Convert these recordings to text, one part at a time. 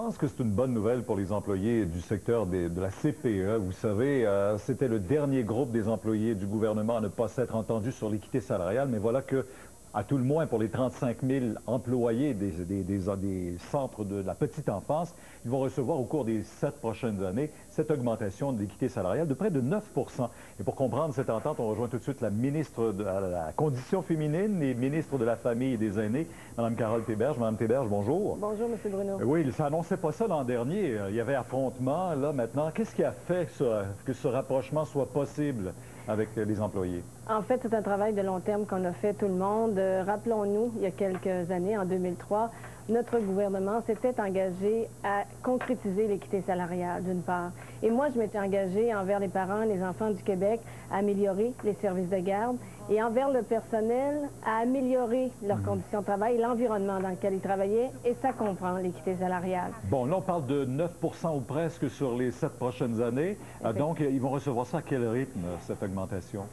pense que c'est une bonne nouvelle pour les employés du secteur de la CPE. Vous savez, c'était le dernier groupe des employés du gouvernement à ne pas s'être entendu sur l'équité salariale, mais voilà que, à tout le moins pour les 35 000 employés des centres de la petite enfance, ils vont recevoir au cours des 7 prochaines années cette augmentation de l'équité salariale de près de 9 %. Et pour comprendre cette entente, on rejoint tout de suite la ministre de la Condition féminine et ministre de la Famille et des Aînés, Mme Carole Théberge. Mme Théberge, bonjour. Bonjour, M. Bruno. Oui, ça annonçait pas ça l'an dernier. Il y avait affrontement. Là, maintenant, qu'est-ce qui a fait que ce rapprochement soit possible avec les employés? En fait, c'est un travail de long terme qu'on a fait tout le monde. Rappelons-nous, il y a quelques années, en 2003, notre gouvernement s'était engagé à concrétiser l'équité salariale, d'une part. Et moi, je m'étais engagée envers les parents et les enfants du Québec à améliorer les services de garde et envers le personnel à améliorer leurs conditions de travail et l'environnement dans lequel ils travaillaient, et ça comprend l'équité salariale. Bon, là, on parle de 9 % ou presque sur les 7 prochaines années. Donc, ils vont recevoir ça à quel rythme, cette augmentation?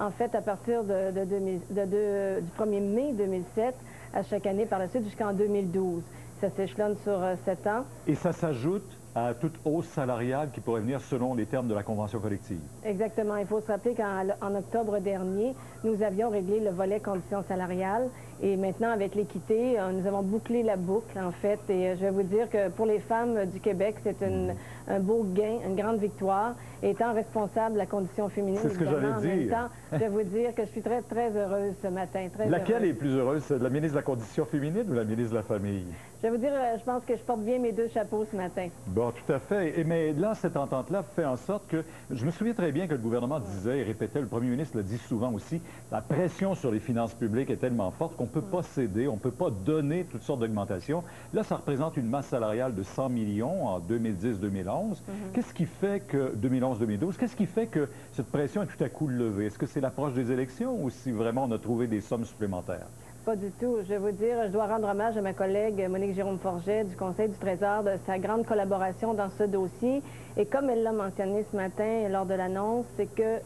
En fait, à partir du 1er mai 2007, à chaque année par la suite jusqu'en 2012. Ça s'échelonne sur 7 ans. Et ça s'ajoute à toute hausse salariale qui pourrait venir selon les termes de la convention collective. Exactement. Il faut se rappeler qu'en octobre dernier, nous avions réglé le volet conditions salariales. Et maintenant, avec l'équité, nous avons bouclé la boucle, en fait. Et je vais vous dire que pour les femmes du Québec, c'est un beau gain, une grande victoire. Étant responsable de la condition féminine, c'est ce que j'allais dire. En même temps, je vais vous dire que je suis très, très heureuse ce matin. Laquelle est plus heureuse, la ministre de la Condition féminine ou la ministre de la Famille? Je vais vous dire, je pense que je porte bien mes deux chapeaux ce matin. Bon, tout à fait. Mais là, cette entente-là fait en sorte que... Je me souviens très bien que le gouvernement disait et répétait, le premier ministre le dit souvent aussi, la pression sur les finances publiques est tellement forte qu'on ne peut pas céder, on ne peut pas donner toutes sortes d'augmentations. Là, ça représente une masse salariale de 100 millions en 2010-2011. Qu'est-ce qui fait que... 2011-2012, qu'est-ce qui fait que cette pression est tout à coup levée? Est-ce que c'est l'approche des élections ou si vraiment on a trouvé des sommes supplémentaires? Pas du tout. Je vais vous dire, je dois rendre hommage à ma collègue Monique Jérôme-Forget du Conseil du Trésor de sa grande collaboration dans ce dossier. Et comme elle l'a mentionné ce matin lors de l'annonce, c'est que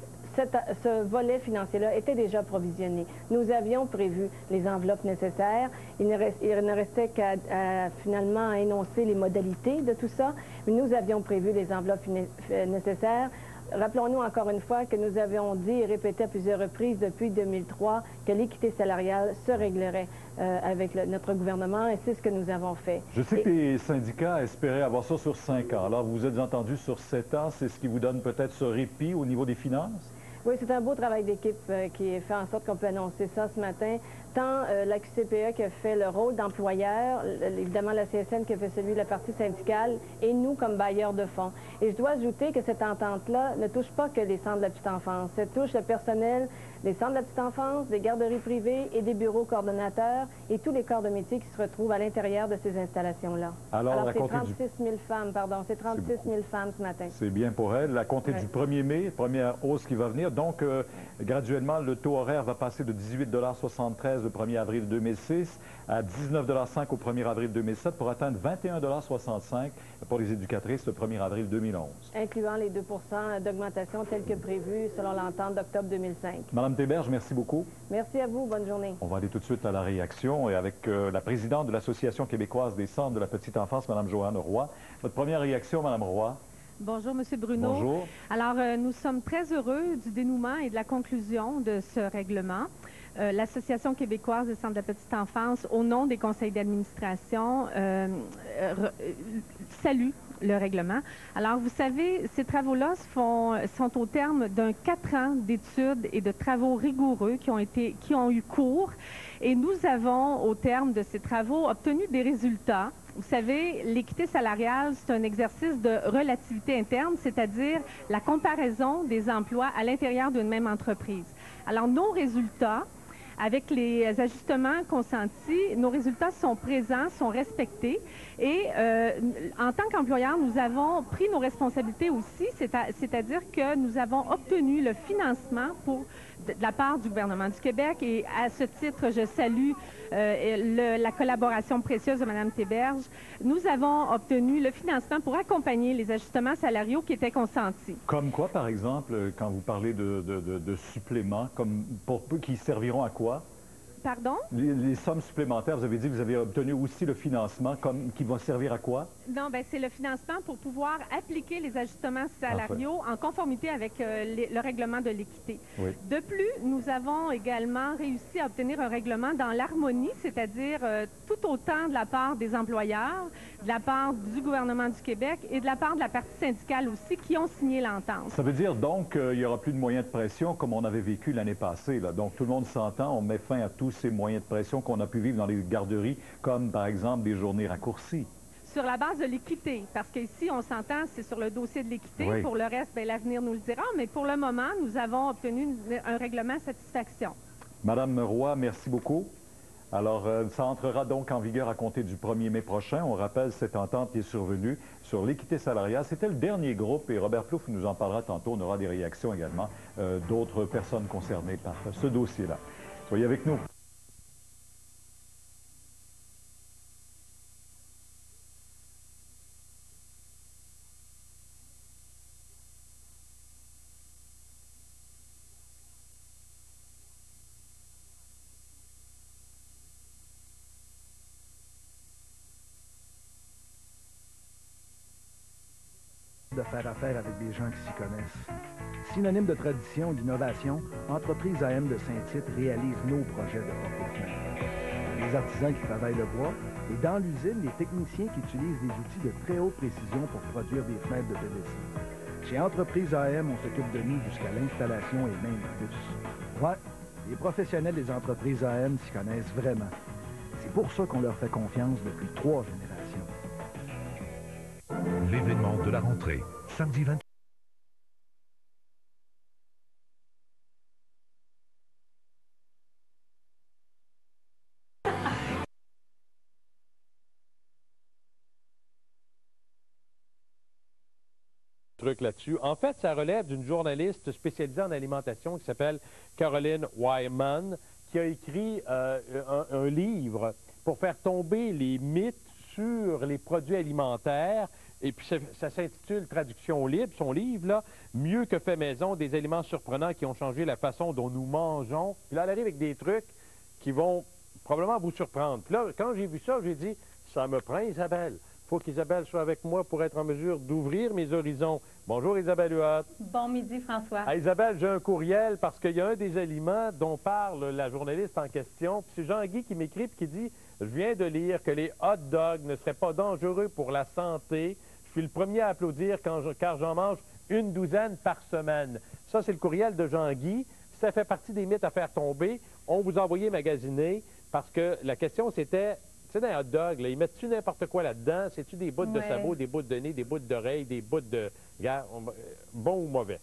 ce volet financier-là était déjà provisionné. Nous avions prévu les enveloppes nécessaires. Il ne restait qu'à finalement à énoncer les modalités de tout ça. Mais nous avions prévu les enveloppes nécessaires. Rappelons-nous encore une fois que nous avions dit et répété à plusieurs reprises depuis 2003 que l'équité salariale se réglerait avec notre gouvernement, et c'est ce que nous avons fait. Je sais que les syndicats espéraient avoir ça sur 5 ans. Alors, vous êtes entendu sur 7 ans. C'est ce qui vous donne peut-être ce répit au niveau des finances? Oui, c'est un beau travail d'équipe qui fait en sorte qu'on peut annoncer ça ce matin. Tant la QCPE qui a fait le rôle d'employeur, évidemment la CSN qui a fait celui de la partie syndicale, et nous comme bailleurs de fonds. Et je dois ajouter que cette entente-là ne touche pas que les centres de la petite enfance. Ça touche le personnel des centres de la petite enfance, des garderies privées et des bureaux coordonnateurs et tous les corps de métier qui se retrouvent à l'intérieur de ces installations-là. Alors c'est 36 000 femmes, pardon, c'est 36 000 femmes ce matin. C'est bien pour elle. À compter du 1er mai, première hausse qui va venir. Donc, graduellement, le taux horaire va passer de 18,73 le 1er avril 2006 à 19,5 au 1er avril 2007 pour atteindre 21,65 pour les éducatrices le 1er avril 2011. Incluant les 2 % d'augmentation tels que prévu selon l'entente d'octobre 2005. Madame Théberge, merci beaucoup. Merci à vous. Bonne journée. On va aller tout de suite à la réaction et avec la présidente de l'Association québécoise des centres de la petite enfance, Mme Joanne Roy. Votre première réaction, Mme Roy? Bonjour, M. Bruno. Bonjour. Alors, nous sommes très heureux du dénouement et de la conclusion de ce règlement. L'Association québécoise des centres de la petite enfance, au nom des conseils d'administration, salue le règlement. Alors, vous savez, ces travaux-là sont au terme d'un 4 ans d'études et de travaux rigoureux qui ont eu cours. Et nous avons, au terme de ces travaux, obtenu des résultats. Vous savez, l'équité salariale, c'est un exercice de relativité interne, c'est-à-dire la comparaison des emplois à l'intérieur d'une même entreprise. Alors, nos résultats, avec les ajustements consentis, nos résultats sont présents, sont respectés. Et en tant qu'employeur, nous avons pris nos responsabilités aussi, c'est-à-dire que nous avons obtenu le financement de la part du gouvernement du Québec. Et à ce titre, je salue la collaboration précieuse de Mme Théberge. Nous avons obtenu le financement pour accompagner les ajustements salariaux qui étaient consentis. Comme quoi, par exemple, quand vous parlez de suppléments, qui serviront à quoi? Pardon? Les sommes supplémentaires, vous avez dit que vous avez obtenu aussi le financement qui va servir à quoi? Non, bien, c'est le financement pour pouvoir appliquer les ajustements salariaux en conformité avec le règlement de l'équité. Oui. De plus, nous avons également réussi à obtenir un règlement dans l'harmonie, c'est-à-dire tout autant de la part des employeurs, de la part du gouvernement du Québec et de la part de la partie syndicale aussi, qui ont signé l'entente. Ça veut dire donc qu'il n'y aura plus de moyens de pression comme on avait vécu l'année passée, là. Donc tout le monde s'entend, on met fin à tous ces moyens de pression qu'on a pu vivre dans les garderies, comme par exemple des journées raccourcies. Sur la base de l'équité, parce qu'ici, on s'entend, c'est sur le dossier de l'équité. Oui. Pour le reste, bien, l'avenir nous le dira, mais pour le moment, nous avons obtenu un règlement à satisfaction. Madame Roy, merci beaucoup. Alors, ça entrera donc en vigueur à compter du 1er mai prochain. On rappelle cette entente qui est survenue sur l'équité salariale. C'était le dernier groupe et Robert Plouffe nous en parlera tantôt. On aura des réactions également d'autres personnes concernées par ce dossier-là. Soyez avec nous. De faire affaire avec des gens qui s'y connaissent. Synonyme de tradition et d'innovation, Entreprise AM de Saint-Tite réalise nos projets de porte de fenêtre. Les artisans qui travaillent le bois et dans l'usine, les techniciens qui utilisent des outils de très haute précision pour produire des fenêtres de PVC. Chez Entreprise AM, on s'occupe de nous jusqu'à l'installation et même plus. Ouais, les professionnels des entreprises AM s'y connaissent vraiment. C'est pour ça qu'on leur fait confiance depuis 3 générations. L'événement de la rentrée, samedi 20. Truc là-dessus. En fait, ça relève d'une journaliste spécialisée en alimentation qui s'appelle Caroline Wyman, qui a écrit un livre pour faire tomber les mythes sur les produits alimentaires. Et puis, ça s'intitule Traduction libre, son livre, là, Mieux que fait maison, des aliments surprenants qui ont changé la façon dont nous mangeons. Puis là, elle arrive avec des trucs qui vont probablement vous surprendre. Puis là, quand j'ai vu ça, j'ai dit, ça me prend Isabelle. Il faut qu'Isabelle soit avec moi pour être en mesure d'ouvrir mes horizons. Bonjour Isabelle Huot. Bon midi François. Ah, Isabelle, j'ai un courriel parce qu'il y a un des aliments dont parle la journaliste en question. Puis c'est Jean-Guy qui m'écrit et qui dit, je viens de lire que les hot dogs ne seraient pas dangereux pour la santé. Je suis le premier à applaudir car j'en mange une douzaine par semaine. Ça, c'est le courriel de Jean-Guy. Ça fait partie des mythes à faire tomber. On vous a envoyé magasiner parce que la question, c'était, tu sais, dans un hot dog, là, ils mettent-tu n'importe quoi là-dedans? C'est-tu des bouts de sabot, des bouts de nez, des bouts d'oreilles, des bouts de... bon ou mauvais?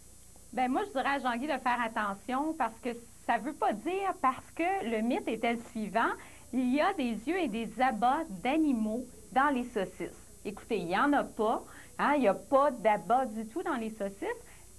Bien, moi, je dirais à Jean-Guy de faire attention parce que ça ne veut pas dire parce que le mythe était le suivant. Il y a des yeux et des abats d'animaux dans les saucisses. Écoutez, il n'y en a pas. Hein? Il n'y a pas d'abats du tout dans les saucisses.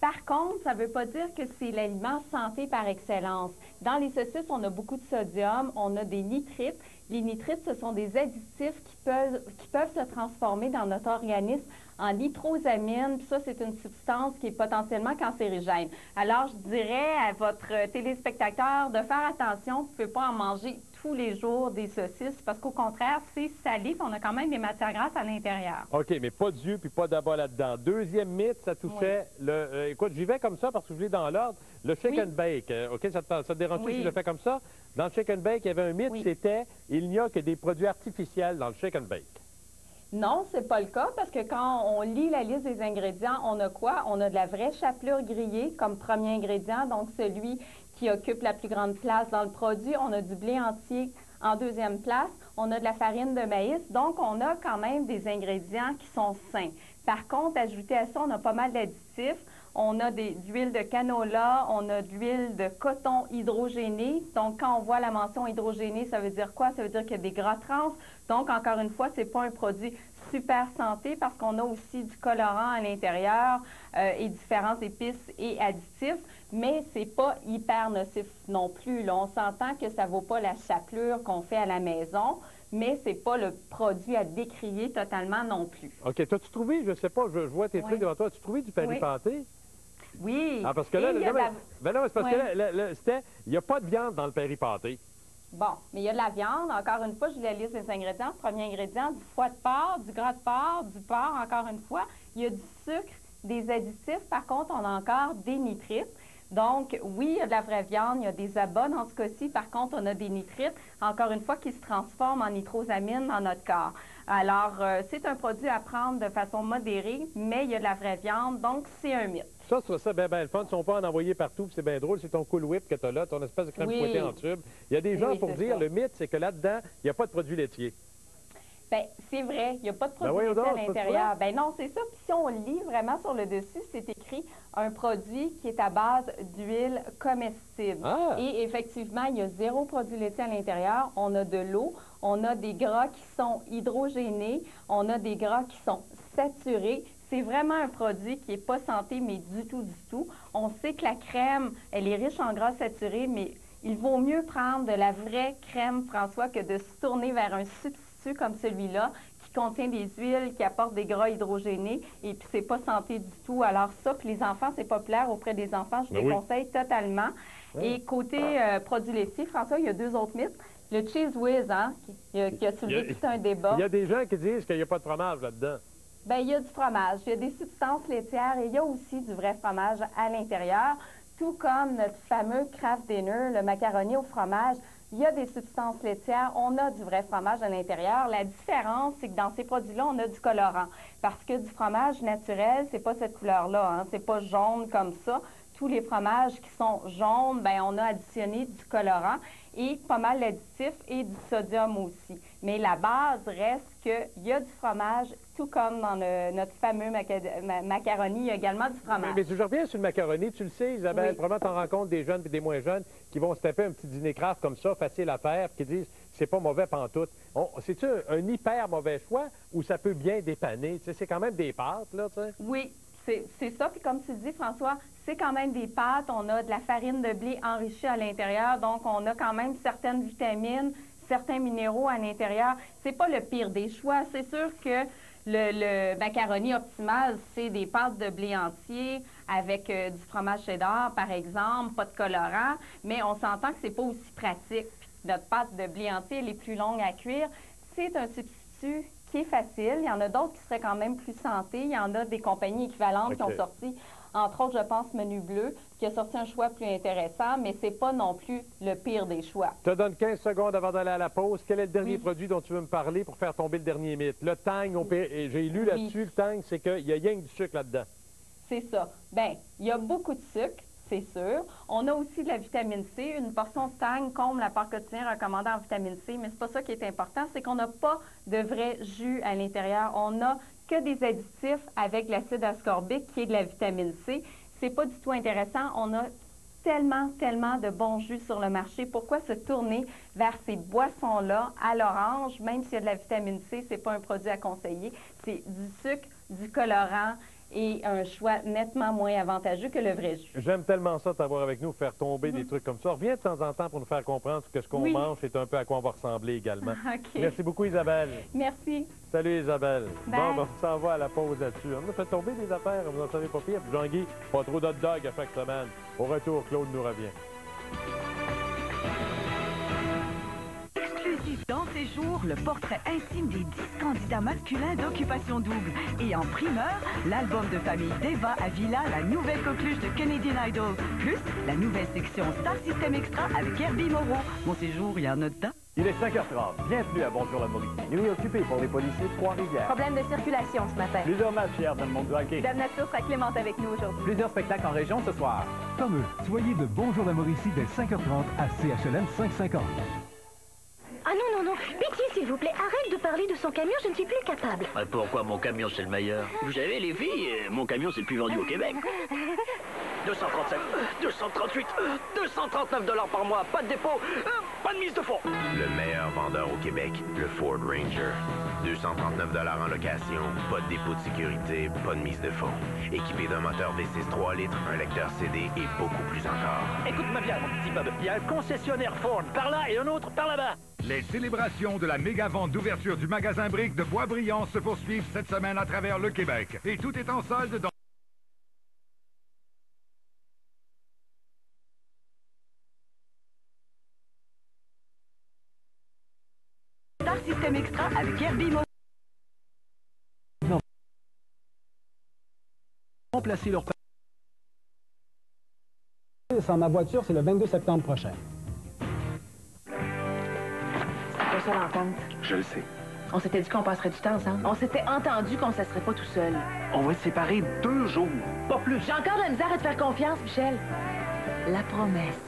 Par contre, ça ne veut pas dire que c'est l'aliment santé par excellence. Dans les saucisses, on a beaucoup de sodium, on a des nitrites. Les nitrites, ce sont des additifs qui peuvent se transformer dans notre organisme en nitrosamine. Puis ça, c'est une substance qui est potentiellement cancérigène. Alors, je dirais à votre téléspectateur de faire attention. Vous ne pouvez pas en manger tous les jours des saucisses parce qu'au contraire, c'est salé puis on a quand même des matières grasses à l'intérieur. OK, mais pas d'yeux puis pas d'abat là-dedans. Deuxième mythe, ça touchait le... écoute, j'y vais comme ça parce que je l'ai dans l'ordre. Le shake and bake. OK, ça te dérange-tu si je le fais comme ça? Dans le shake and bake, il y avait un mythe, c'était il n'y a que des produits artificiels dans le shake and bake. Non, c'est pas le cas parce que quand on lit la liste des ingrédients, on a quoi? On a de la vraie chapelure grillée comme premier ingrédient, donc celui qui occupe la plus grande place dans le produit. On a du blé entier en deuxième place. On a de la farine de maïs. Donc, on a quand même des ingrédients qui sont sains. Par contre, ajouté à ça, on a pas mal d'additifs. On a d'huile de canola, on a de l'huile de coton hydrogéné. Donc, quand on voit la mention hydrogéné, ça veut dire quoi? Ça veut dire qu'il y a des gras trans. Donc, encore une fois, ce n'est pas un produit super santé parce qu'on a aussi du colorant à l'intérieur et différents épices et additifs, mais c'est pas hyper nocif non plus. Là, on s'entend que ça vaut pas la chapelure qu'on fait à la maison, mais c'est pas le produit à décrier totalement non plus. OK. T'as-tu trouvé, je sais pas, je vois tes trucs devant toi, as-tu trouvé du pâté? Oui. Ah, parce que là, ben non, c'est parce que là, c'était, il n'y a pas de viande dans le pâté. Bon, mais il y a de la viande. Encore une fois, je lis la liste des ingrédients. Premier ingrédient, du foie de porc, du gras de porc, du porc, encore une fois. Il y a du sucre, des additifs. Par contre, on a encore des nitrites. Donc, oui, il y a de la vraie viande, il y a des abats dans ce cas-ci. Par contre, on a des nitrites, encore une fois, qui se transforment en nitrosamine dans notre corps. Alors, c'est un produit à prendre de façon modérée, mais il y a de la vraie viande, donc c'est un mythe. Ça, c'est ça, bien le fun. Ils sont pas en envoyer partout, puis c'est bien drôle. C'est ton Cool Whip que tu as là, ton espèce de crème fouettée en tube. Il y a des gens pour dire, le mythe, c'est que là-dedans, il n'y a pas de produits laitiers. Bien, c'est vrai, il n'y a pas de produit laitier à l'intérieur. Bien non, c'est ça. Puis si on lit vraiment sur le dessus, c'est écrit un produit qui est à base d'huile comestible. Ah. Et effectivement, il y a 0 produit laitier à l'intérieur. On a de l'eau, on a des gras qui sont hydrogénés, on a des gras qui sont saturés. C'est vraiment un produit qui n'est pas santé, mais du tout, du tout. On sait que la crème, elle est riche en gras saturés, mais il vaut mieux prendre de la vraie crème, François, que de se tourner vers un substitut comme celui-là, qui contient des huiles, qui apporte des gras hydrogénés, et puis c'est pas santé du tout. Alors ça, puis les enfants, c'est populaire auprès des enfants, je déconseille totalement. Et côté produits laitiers, François, il y a 2 autres mythes. Le Cheese Whiz, hein, qui a soulevé tout un débat. Il y a des gens qui disent qu'il n'y a pas de fromage là-dedans. Bien, il y a du fromage, il y a des substances laitières et il y a aussi du vrai fromage à l'intérieur. Tout comme notre fameux Kraft Dinner, le macaroni au fromage, il y a des substances laitières, on a du vrai fromage à l'intérieur. La différence, c'est que dans ces produits-là, on a du colorant. Parce que du fromage naturel, c'est pas cette couleur-là, hein, c'est pas jaune comme ça. Tous les fromages qui sont jaunes, bien, on a additionné du colorant et pas mal d'additifs et du sodium aussi. Mais la base reste qu'il y a du fromage, tout comme dans notre fameux macaroni, il y a également du fromage. Mais je reviens sur le macaroni. Tu le sais, Isabelle, probablement t'en rencontres des jeunes et des moins jeunes qui vont se taper un petit dîner craft comme ça, facile à faire, puis qui disent c'est pas mauvais pantoute. C'est-tu un hyper mauvais choix ou ça peut bien dépanner? Tu sais, c'est quand même des pâtes, là, tu sais? Oui. C'est ça, puis comme tu dis, François, c'est quand même des pâtes. On a de la farine de blé enrichie à l'intérieur, donc on a quand même certaines vitamines, certains minéraux à l'intérieur. C'est pas le pire des choix. C'est sûr que le macaroni optimal, c'est des pâtes de blé entier avec du fromage cheddar, par exemple, pas de colorant, mais on s'entend que c'est pas aussi pratique. Puis notre pâte de blé entier, elle est plus longue à cuire. C'est un substitut qui est facile. Il y en a d'autres qui seraient quand même plus santé. Il y en a des compagnies équivalentes qui ont sorti, entre autres, je pense, Menu Bleu, qui a sorti un choix plus intéressant, mais c'est pas non plus le pire des choix. Je te donne 15 secondes avant d'aller à la pause. Quel est le dernier produit dont tu veux me parler pour faire tomber le dernier mythe? Le Tang, j'ai lu là-dessus, le Tang, c'est qu'il y a rien que du sucre là-dedans. C'est ça. Bien, il y a beaucoup de sucre. C'est sûr. On a aussi de la vitamine C. Une portion de Tang comble l'apport quotidien recommandé en vitamine C, mais c'est pas ça qui est important, c'est qu'on n'a pas de vrai jus à l'intérieur. On n'a que des additifs avec l'acide ascorbique qui est de la vitamine C. C'est pas du tout intéressant. On a tellement de bons jus sur le marché. Pourquoi se tourner vers ces boissons-là à l'orange, même s'il y a de la vitamine C, c'est pas un produit à conseiller. C'est du sucre, du colorant, et un choix nettement moins avantageux que le vrai jus. J'aime tellement ça t'avoir avec nous, faire tomber des trucs comme ça. Reviens de temps en temps pour nous faire comprendre que ce qu'on mange, c'est un peu à quoi on va ressembler également. Merci beaucoup, Isabelle. Merci. Salut, Isabelle. Bye. Bon, on s'en va à la pause là-dessus. On a fait tomber des affaires, vous en savez pas pire. Puis Jean-Guy, pas trop d'hot dog à chaque semaine. Au retour, Claude nous revient. Dans ces jours, le portrait intime des 10 candidats masculins d'Occupation Double. Et en primeur, l'album de famille d'Eva à Villa, la nouvelle coqueluche de Canadian Idol. Plus, la nouvelle section Star System Extra avec Herbie Moreau. Mon séjour, il y en a dedans. Il est 5h30. Bienvenue à Bonjour la Mauricie. Nuit occupée pour les policiers de Trois-Rivières. Problème de circulation ce matin. Plusieurs matchs hier dans le monde du hockey. Dame Nature sera clémente avec nous aujourd'hui. Plusieurs spectacles en région ce soir. Comme eux, soyez de Bonjour la Mauricie dès 5h30 à CHLM 550. Ah non, pitié s'il vous plaît, arrête de parler de son camion, je ne suis plus capable. Pourquoi mon camion c'est le meilleur? Vous savez les filles, mon camion c'est le plus vendu au Québec. 237, 238, 239 $ par mois, pas de dépôt, pas de mise de fonds. Le meilleur vendeur au Québec, le Ford Ranger. 239 $ en location, pas de dépôt de sécurité, pas de mise de fonds. Équipé d'un moteur V6 3 litres, un lecteur CD et beaucoup plus encore. Écoute-moi bien, mon petit Bob, il y a un concessionnaire Ford par là et un autre par là-bas. Les célébrations de la méga-vente d'ouverture du magasin Brick de Boisbriand se poursuivent cette semaine à travers le Québec. Et tout est en solde dans... Smart System Extra avec Herbie Mo. Remplacer leur sans ma voiture, c'est le 22 septembre prochain. C'est pas ça l'entente. Je le sais. On s'était dit qu'on passerait du temps ensemble. On s'était entendu qu'on ne se serait pas tout seul. On va être séparés 2 jours, pas plus. J'ai encore de la misère à te faire confiance, Michel. La promesse,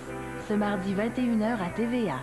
ce mardi 21h à TVA.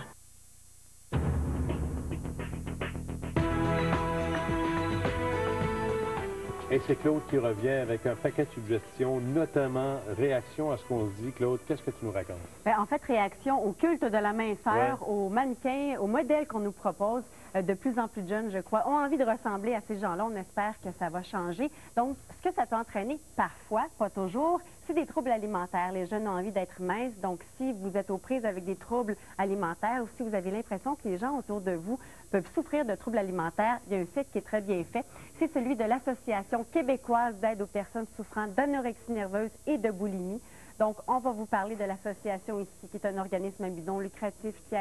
Et c'est Claude qui revient avec un paquet de suggestions, notamment réaction à ce qu'on se dit. Claude, qu'est-ce que tu nous racontes? Bien, en fait, réaction au culte de la minceur, Ouais. aux mannequins, aux modèles qu'on nous propose. De plus en plus de jeunes, je crois, ont envie de ressembler à ces gens-là. On espère que ça va changer. Donc, ce que ça peut entraîner, parfois, pas toujours, c'est des troubles alimentaires. Les jeunes ont envie d'être minces. Donc, si vous êtes aux prises avec des troubles alimentaires ou si vous avez l'impression que les gens autour de vous peuvent souffrir de troubles alimentaires, il y a un site qui est très bien fait. C'est celui de l'Association québécoise d'aide aux personnes souffrant d'anorexie nerveuse et de boulimie. Donc, on va vous parler de l'association ici, qui est un organisme à but non lucratif qui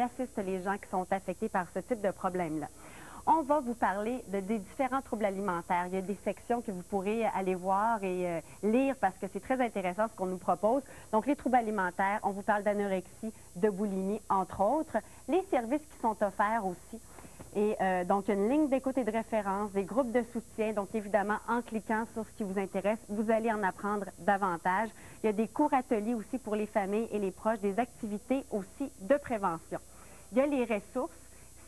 assiste les gens qui sont affectés par ce type de problème-là. On va vous parler des différents troubles alimentaires. Il y a des sections que vous pourrez aller voir et lire parce que c'est très intéressant ce qu'on nous propose. Donc, les troubles alimentaires, on vous parle d'anorexie, de boulimie, entre autres. Les services qui sont offerts aussi. Et donc, une ligne d'écoute et de référence, des groupes de soutien. Donc, évidemment, en cliquant sur ce qui vous intéresse, vous allez en apprendre davantage. Il y a des cours ateliers aussi pour les familles et les proches, des activités aussi de prévention. Il y a les ressources.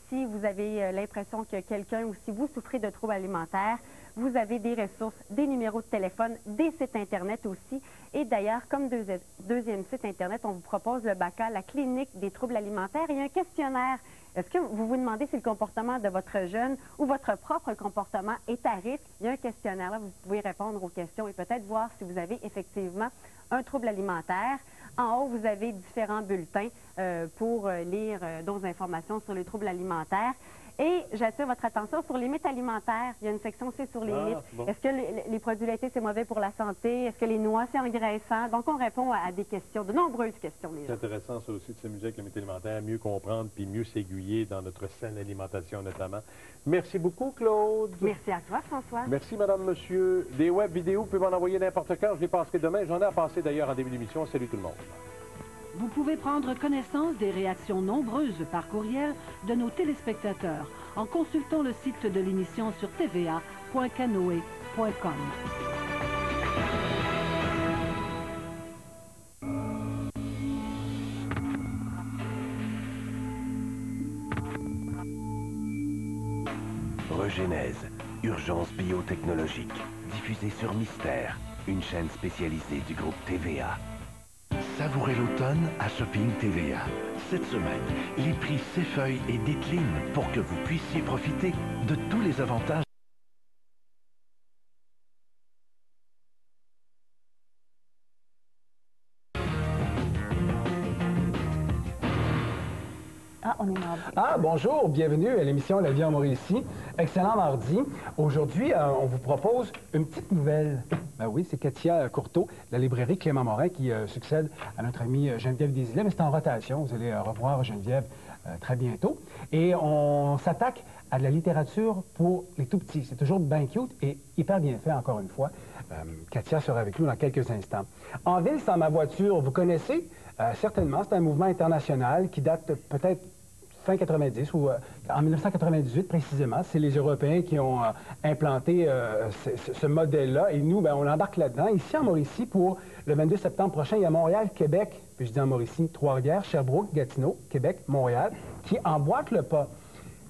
Si vous avez l'impression que quelqu'un ou si vous souffrez de troubles alimentaires, vous avez des ressources, des numéros de téléphone, des sites Internet aussi. Et d'ailleurs, comme deuxième site Internet, on vous propose le BACA, la clinique des troubles alimentaires, et un questionnaire. Est-ce que vous vous demandez si le comportement de votre jeune ou votre propre comportement est à risque? Il y a un questionnaire là, vous pouvez répondre aux questions et peut-être voir si vous avez effectivement un trouble alimentaire. En haut, vous avez différents bulletins pour lire d'autres informations sur les troubles alimentaires. Et j'attire votre attention sur les mythes alimentaires. Il y a une section aussi sur les mythes. Bon. Est-ce que les produits laitiers, c'est mauvais pour la santé? Est-ce que les noix, c'est engraissant? Donc, on répond à des questions, de nombreuses questions. C'est intéressant, ça aussi, de s'amuser avec les mythes alimentaires, mieux comprendre puis mieux s'aiguiller dans notre saine alimentation, notamment. Merci beaucoup, Claude. Merci à toi, François. Merci, madame, monsieur. Des web vidéos, vous pouvez m'en envoyer n'importe quand. Je les passerai demain. J'en ai à passer, d'ailleurs, en début d'émission. Salut tout le monde. Vous pouvez prendre connaissance des réactions nombreuses par courriel de nos téléspectateurs en consultant le site de l'émission sur tva.canoe.com. Regénèse, urgence biotechnologique, diffusée sur Mystère, une chaîne spécialisée du groupe TVA. Savourez l'automne à Shopping TVA. Cette semaine, les prix s'effeuillent et déclinent pour que vous puissiez profiter de tous les avantages. Ah, on est mardi. Ah, bonjour, bienvenue à l'émission La vie en Mauricie. Excellent mardi. Aujourd'hui, on vous propose une petite nouvelle. Ben oui, c'est Katia Courteau, de la librairie Clément Morin, qui succède à notre amie Geneviève Desilets, mais c'est en rotation. Vous allez revoir Geneviève très bientôt. Et on s'attaque à de la littérature pour les tout-petits. C'est toujours bien cute et hyper bien fait, encore une fois. Katia sera avec nous dans quelques instants. En ville, sans ma voiture, vous connaissez certainement, c'est un mouvement international qui date peut-être fin 90 ou en 1998 précisément. C'est les Européens qui ont implanté ce modèle-là et nous, ben, on embarque là-dedans. Ici en Mauricie, pour le 22 septembre prochain, il y a Montréal, Québec, puis je dis en Mauricie, Trois-Rivières, Sherbrooke, Gatineau, Québec, Montréal, qui emboîtent le pas.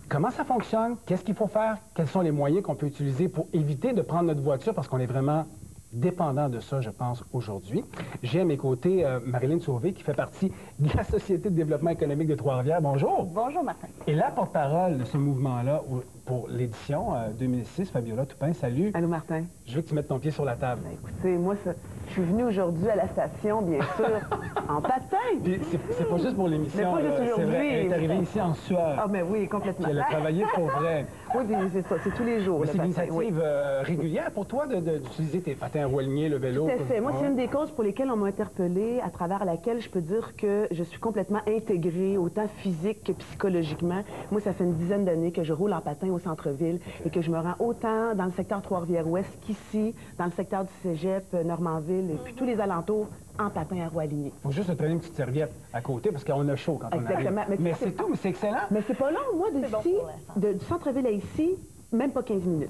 Comment ça fonctionne? Qu'est-ce qu'il faut faire? Quels sont les moyens qu'on peut utiliser pour éviter de prendre notre voiture parce qu'on est vraiment dépendant de ça, je pense, aujourd'hui. J'ai à mes côtés Marilyn Sauvé, qui fait partie de la Société de développement économique de Trois-Rivières. Bonjour. Bonjour, Martin. Et la porte-parole de ce mouvement-là pour l'édition 2006, Fabiola Toupin, salut. Allô, Martin. Je veux que tu mettes ton pied sur la table. Ben, écoutez, moi, Je suis venue aujourd'hui à la station, bien sûr, en patin. C'est pas juste pour l'émission. C'est pas juste aujourd'hui. Elle est arrivée ici en sueur. Ah, mais oui, complètement. Puis elle a travaillé pour vrai. Oui, c'est ça, c'est tous les jours. C'est une initiative régulière pour toi d'utiliser tes patins à roue alignés, le vélo? Tout à fait. Moi, c'est une des causes pour lesquelles on m'a interpellée, à travers laquelle je peux dire que je suis complètement intégrée, autant physique que psychologiquement. Moi, ça fait une dizaine d'années que je roule en patin au centre-ville et que je me rends autant dans le secteur Trois-Rivières-Ouest qu'ici, dans le secteur du Cégep, Normanville et puis tous les alentours, en patin à roue alignée. Il faut juste te donner une petite serviette à côté parce qu'on a chaud quand on arrive. Mais c'est tout, mais c'est excellent. Mais c'est pas long, moi, d'ici, du centre-ville à ici, même pas 15 minutes.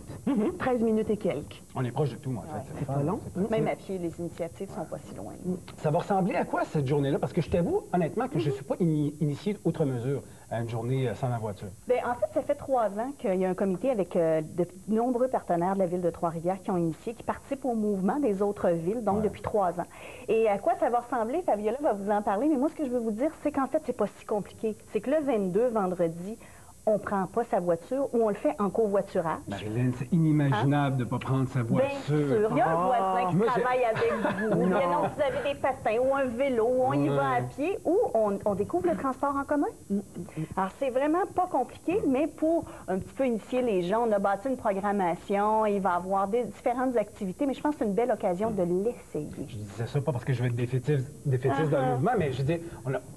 13 minutes et quelques. On est proche de tout, moi, en fait. C'est pas long. Même à pied, les initiatives sont pas si loin. Ça va ressembler à quoi, cette journée-là? Parce que je t'avoue, honnêtement, que je ne suis pas initié outre mesure à une journée sans la voiture. Bien, en fait, ça fait 3 ans qu'il y a un comité avec de nombreux partenaires de la ville de Trois-Rivières qui ont initié, qui participent au mouvement des autres villes, donc depuis 3 ans. Et à quoi ça va ressembler? Fabiola va vous en parler, mais moi, ce que je veux vous dire, c'est qu'en fait, c'est pas si compliqué. C'est que le 22, vendredi, on ne prend pas sa voiture ou on le fait en covoiturage. Marilyn, c'est inimaginable de ne pas prendre sa voiture. Bien sûr. Il y a un voisin qui travaille avec vous. Bien non, vous avez des patins ou un vélo, ou on y va à pied, ou on découvre le transport en commun. Alors, c'est vraiment pas compliqué, mais pour un petit peu initier les gens, on a bâti une programmation, il va y avoir différentes activités, mais je pense que c'est une belle occasion de l'essayer. Je disais ça pas parce que je veux être défaitiste dans le mouvement, mais je dis,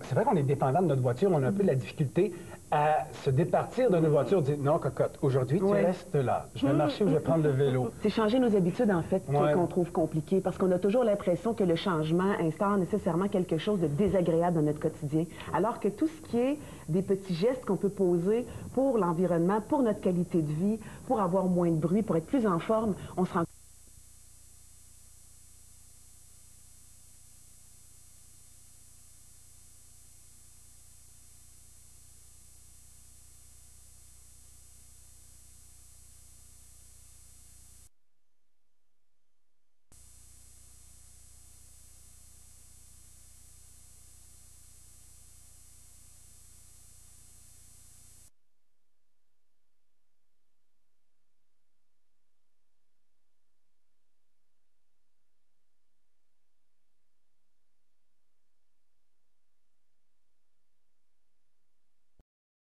c'est vrai qu'on est dépendant de notre voiture, on a un peu de la difficulté à se départir de nos voitures, dire non, cocotte, aujourd'hui, tu restes là. Je vais marcher ou je vais prendre le vélo. C'est changer nos habitudes, en fait, qu'on trouve compliqué, parce qu'on a toujours l'impression que le changement instaure nécessairement quelque chose de désagréable dans notre quotidien. Alors que tout ce qui est des petits gestes qu'on peut poser pour l'environnement, pour notre qualité de vie, pour avoir moins de bruit, pour être plus en forme, on se rend